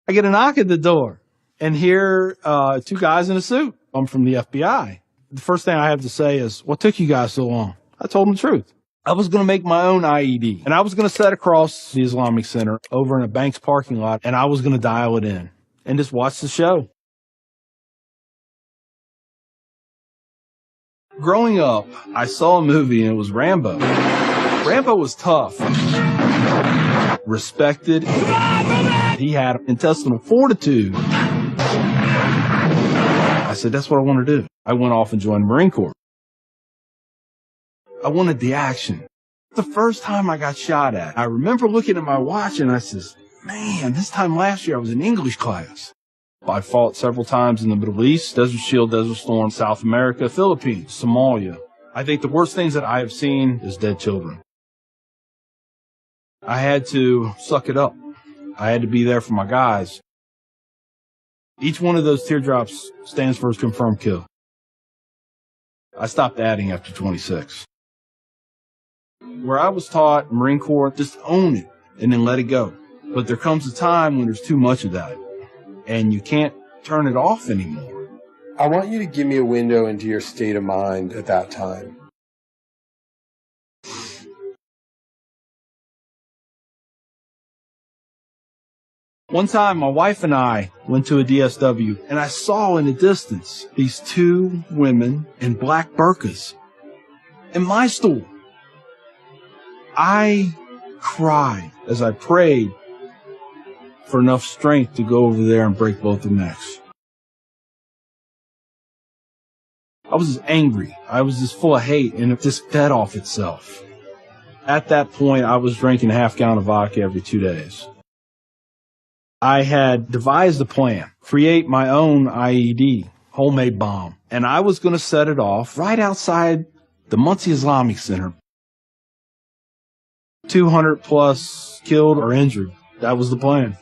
I get a knock at the door and hear two guys in a suit. I'm from the FBI. The first thing I have to say is, what took you guys so long? I told them the truth. I was going to make my own IED, and I was going to set across the Islamic Center over in a bank's parking lot, and I was going to dial it in and just watch the show. Growing up, I saw a movie, and it was Rambo. Rambo was tough, respected. He had intestinal fortitude. I said, that's what I want to do. I went off and joined the Marine Corps. I wanted the action. The first time I got shot at, I remember looking at my watch and I says, man, this time last year I was in English class. I fought several times in the Middle East, Desert Shield, Desert Storm, South America, Philippines, Somalia. I think the worst things that I have seen is dead children. I had to suck it up. I had to be there for my guys. Each one of those teardrops stands for a confirmed kill. I stopped adding after 26. Where I was taught, Marine Corps, just own it and then let it go. But there comes a time when there's too much of that, and you can't turn it off anymore. I want you to give me a window into your state of mind at that time. One time, my wife and I went to a DSW, and I saw in the distance these two women in black burqas in my store. I cried as I prayed for enough strength to go over there and break both their necks. I was just angry. I was just full of hate, and it just fed off itself. At that point, I was drinking a half-gallon of vodka every 2 days. I had devised a plan, create my own IED, homemade bomb, and I was going to set it off right outside the Muncie Islamic Center. 200 plus killed or injured. That was the plan.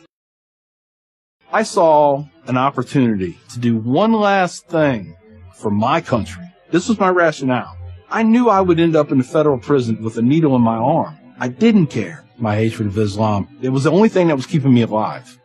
I saw an opportunity to do one last thing for my country. This was my rationale. I knew I would end up in a federal prison with a needle in my arm. I didn't care. My hatred of Islam. It was the only thing that was keeping me alive.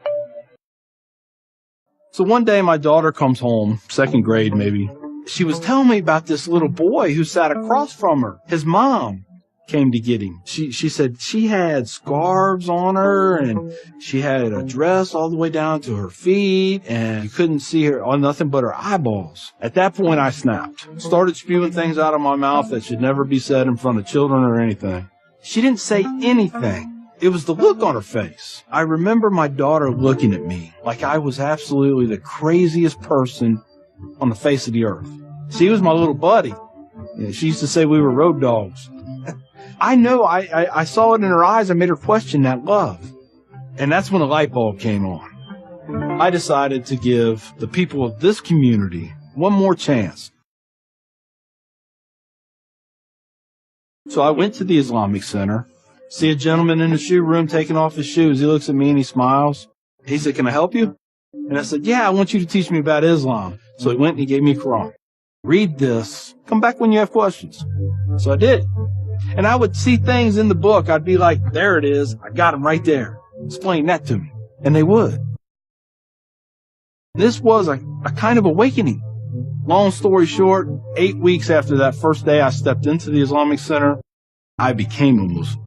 So one day my daughter comes home, second grade maybe. She was telling me about this little boy who sat across from her. His mom came to get him. She said she had scarves on her, and she had a dress all the way down to her feet, and you couldn't see her on nothing but her eyeballs. At that point, I snapped. Started spewing things out of my mouth that should never be said in front of children or anything. She didn't say anything. It was the look on her face. I remember my daughter looking at me like I was absolutely the craziest person on the face of the earth. She was my little buddy. She used to say we were road dogs. I know I saw it in her eyes. I made her question that love. And that's when a light bulb came on. I decided to give the people of this community one more chance. So I went to the Islamic Center, see a gentleman in the shoe room taking off his shoes. He looks at me and he smiles. He said, "Can I help you?" And I said, "Yeah, I want you to teach me about Islam." So he went and he gave me a Quran. Read this. Come back when you have questions. So I did. And I would see things in the book. I'd be like, there it is. I got them right there. Explain that to me. And they would. This was a kind of awakening. Long story short, 8 weeks after that first day I stepped into the Islamic Center, I became a Muslim.